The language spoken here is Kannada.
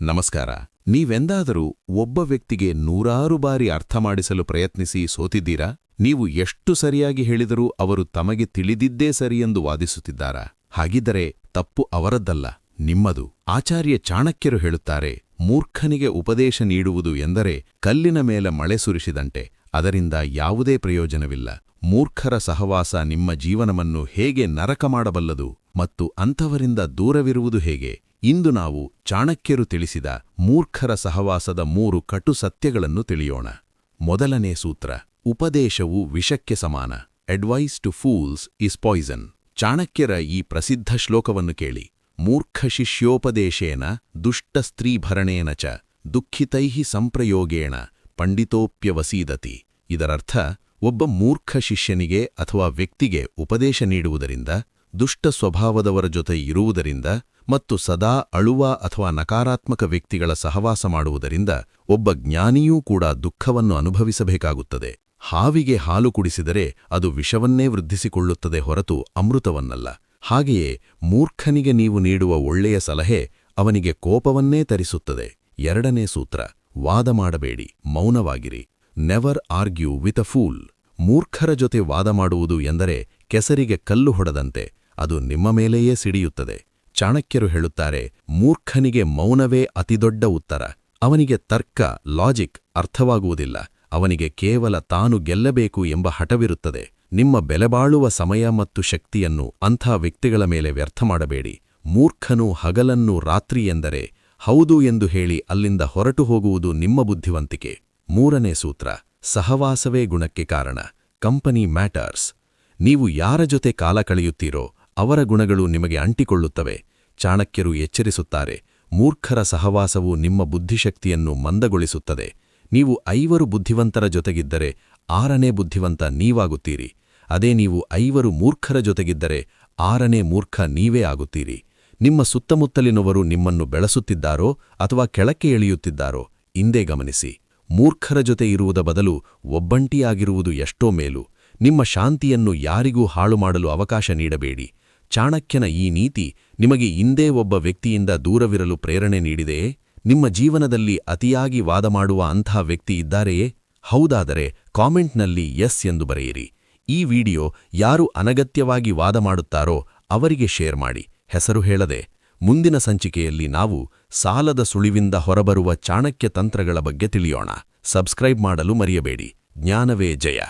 ನಮಸ್ಕಾರ. ನೀವೆಂದಾದರೂ ಒಬ್ಬ ವ್ಯಕ್ತಿಗೆ ನೂರಾರು ಬಾರಿ ಅರ್ಥ ಮಾಡಿಸಲು ಪ್ರಯತ್ನಿಸಿ ಸೋತಿದ್ದೀರಾ? ನೀವು ಎಷ್ಟು ಸರಿಯಾಗಿ ಹೇಳಿದರೂ ಅವರು ತಮಗೆ ತಿಳಿದಿದ್ದೇ ಸರಿಯೆಂದು ವಾದಿಸುತ್ತಿದ್ದಾರಾ? ಹಾಗಿದ್ದರೆ ತಪ್ಪು ಅವರದ್ದಲ್ಲ, ನಿಮ್ಮದು. ಆಚಾರ್ಯ ಚಾಣಕ್ಯರು ಹೇಳುತ್ತಾರೆ, ಮೂರ್ಖನಿಗೆ ಉಪದೇಶ ನೀಡುವುದು ಎಂದರೆ ಕಲ್ಲಿನ ಮೇಲೆ ಮಳೆ ಸುರಿಸಿದಂತೆ, ಅದರಿಂದ ಯಾವುದೇ ಪ್ರಯೋಜನವಿಲ್ಲ. ಮೂರ್ಖರ ಸಹವಾಸ ನಿಮ್ಮ ಜೀವನವನ್ನು ಹೇಗೆ ನರಕ ಮಾಡಬಲ್ಲದು ಮತ್ತು ಅಂಥವರಿಂದ ದೂರವಿರುವುದು ಹೇಗೆ? ಇಂದು ನಾವು ಚಾಣಕ್ಯರು ತಿಳಿಸಿದ ಮೂರ್ಖರ ಸಹವಾಸದ 3 ಕಟು ಸತ್ಯಗಳನ್ನು ತಿಳಿಯೋಣ. ಮೊದಲನೇ ಸೂತ್ರ: ಉಪದೇಶವು ವಿಷಕ್ಕೆ ಸಮಾನ. Advice to fools is poison. ಚಾಣಕ್ಯರ ಈ ಪ್ರಸಿದ್ಧ ಶ್ಲೋಕವನ್ನು ಕೇಳಿ. ಮೂರ್ಖ ಶಿಷ್ಯೋಪದೇಶೇನ ದುಷ್ಟಸ್ತ್ರೀಭರಣೇನ ಚ ದುಃಖಿತೈಃ ಸಂಪ್ರಯೋಗೇಣ ಪಂಡಿತೋಪ್ಯವಸೀದತಿ. ಇದರರ್ಥ, ಒಬ್ಬ ಮೂರ್ಖ ಶಿಷ್ಯನಿಗೆ ಅಥವಾ ವ್ಯಕ್ತಿಗೆ ಉಪದೇಶ ನೀಡುವುದರಿಂದ, ದುಷ್ಟ ಸ್ವಭಾವದವರ ಜೊತೆ ಇರುವುದರಿಂದ ಮತ್ತು ಸದಾ ಅಳುವ ಅಥವಾ ನಕಾರಾತ್ಮಕ ವ್ಯಕ್ತಿಗಳ ಸಹವಾಸ ಮಾಡುವುದರಿಂದ ಒಬ್ಬ ಜ್ಞಾನಿಯೂ ಕೂಡ ದುಃಖವನ್ನು ಅನುಭವಿಸಬೇಕಾಗುತ್ತದೆ. ಹಾವಿಗೆ ಹಾಲು ಕುಡಿಸಿದರೆ ಅದು ವಿಷವನ್ನೇ ವೃದ್ಧಿಸಿಕೊಳ್ಳುತ್ತದೆ ಹೊರತು ಅಮೃತವನ್ನಲ್ಲ. ಹಾಗೆಯೇ ಮೂರ್ಖನಿಗೆ ನೀವು ನೀಡುವ ಒಳ್ಳೆಯ ಸಲಹೆ ಅವನಿಗೆ ಕೋಪವನ್ನೇ ತರಿಸುತ್ತದೆ. ಎರಡನೇ ಸೂತ್ರ: ವಾದ ಮಾಡಬೇಡಿ, ಮೌನವಾಗಿರಿ. Never argue with a fool. ಮೂರ್ಖರ ಜೊತೆ ವಾದ ಮಾಡುವುದು ಎಂದರೆ ಕೆಸರಿಗೆ ಕಲ್ಲು ಹೊಡೆದಂತೆ, ಅದು ನಿಮ್ಮ ಮೇಲೆಯೇ ಸಿಡಿಯುತ್ತದೆ. ಚಾಣಕ್ಯರು ಹೇಳುತ್ತಾರೆ, ಮೂರ್ಖನಿಗೆ ಮೌನವೇ ಅತಿದೊಡ್ಡ ಉತ್ತರ. ಅವನಿಗೆ ತರ್ಕ, ಲಾಜಿಕ್ ಅರ್ಥವಾಗುವುದಿಲ್ಲ. ಅವನಿಗೆ ಕೇವಲ ತಾನು ಗೆಲ್ಲಬೇಕು ಎಂಬ ಹಠವಿರುತ್ತದೆ. ನಿಮ್ಮ ಬೆಲೆಬಾಳುವ ಸಮಯ ಮತ್ತು ಶಕ್ತಿಯನ್ನು ಅಂಥ ವ್ಯಕ್ತಿಗಳ ಮೇಲೆ ವ್ಯರ್ಥ ಮಾಡಬೇಡಿ. ಮೂರ್ಖನು ಹಗಲನ್ನು ರಾತ್ರಿ ಎಂದರೆ ಹೌದು ಎಂದು ಹೇಳಿ ಅಲ್ಲಿಂದ ಹೊರಟು ಹೋಗುವುದು ನಿಮ್ಮ ಬುದ್ಧಿವಂತಿಕೆ. ಮೂರನೇ ಸೂತ್ರ: ಸಹವಾಸವೇ ಗುಣಕ್ಕೆ ಕಾರಣ. Company matters. ನೀವು ಯಾರ ಜೊತೆ ಕಾಲ ಕಳೆಯುತ್ತೀರೋ ಅವರ ಗುಣಗಳು ನಿಮಗೆ ಅಂಟಿಕೊಳ್ಳುತ್ತವೆ. ಚಾಣಕ್ಯರು ಎಚ್ಚರಿಸುತ್ತಾರೆ, ಮೂರ್ಖರ ಸಹವಾಸವು ನಿಮ್ಮ ಬುದ್ಧಿಶಕ್ತಿಯನ್ನು ಮಂದಗೊಳಿಸುತ್ತದೆ. ನೀವು 5 ಬುದ್ಧಿವಂತರ ಜೊತೆಗಿದ್ದರೆ 6ನೇ ಬುದ್ಧಿವಂತ ನೀವಾಗುತ್ತೀರಿ. ಅದೇ ನೀವು 5 ಮೂರ್ಖರ ಜೊತೆಗಿದ್ದರೆ 6ನೇ ಮೂರ್ಖ ನೀವೇ ಆಗುತ್ತೀರಿ. ನಿಮ್ಮ ಸುತ್ತಮುತ್ತಲಿನವರು ನಿಮ್ಮನ್ನು ಬೆಳೆಸುತ್ತಿದ್ದಾರೋ ಅಥವಾ ಕೆಳಕ್ಕೆ ಎಳೆಯುತ್ತಿದ್ದಾರೋ ಇಂದೇ ಗಮನಿಸಿ. ಮೂರ್ಖರ ಜೊತೆ ಇರುವುದ ಬದಲು ಒಬ್ಬಂಟಿಯಾಗಿರುವುದು ಎಷ್ಟೋ ಮೇಲು. ನಿಮ್ಮ ಶಾಂತಿಯನ್ನು ಯಾರಿಗೂ ಹಾಳು ಮಾಡಲು ಅವಕಾಶ ನೀಡಬೇಡಿ. ಚಾಣಕ್ಯನ ಈ ನೀತಿ ನಿಮಗೆ ಇಂದೇ ಒಬ್ಬ ವ್ಯಕ್ತಿಯಿಂದ ದೂರವಿರಲು ಪ್ರೇರಣೆ ನೀಡಿದೆಯೇ? ನಿಮ್ಮ ಜೀವನದಲ್ಲಿ ಅತಿಯಾಗಿ ವಾದ ಮಾಡುವ ಅಂಥ ವ್ಯಕ್ತಿ ಇದ್ದಾರೆಯೇ? ಹೌದಾದರೆ ಕಾಮೆಂಟ್ನಲ್ಲಿ ಎಸ್ ಎಂದು ಬರೆಯಿರಿ. ಈ ವಿಡಿಯೋ ಯಾರು ಅನಗತ್ಯವಾಗಿ ವಾದ ಮಾಡುತ್ತಾರೋ ಅವರಿಗೆ ಶೇರ್ ಮಾಡಿ, ಹೆಸರು ಹೇಳದೆ. ಮುಂದಿನ ಸಂಚಿಕೆಯಲ್ಲಿ ನಾವು ಸಾಲದ ಸುಳಿವಿಂದ ಹೊರಬರುವ ಚಾಣಕ್ಯ ತಂತ್ರಗಳ ಬಗ್ಗೆ ತಿಳಿಯೋಣ. ಸಬ್ಸ್ಕ್ರೈಬ್ ಮಾಡಲು ಮರೆಯಬೇಡಿ. ಜ್ಞಾನವೇ ಜಯ.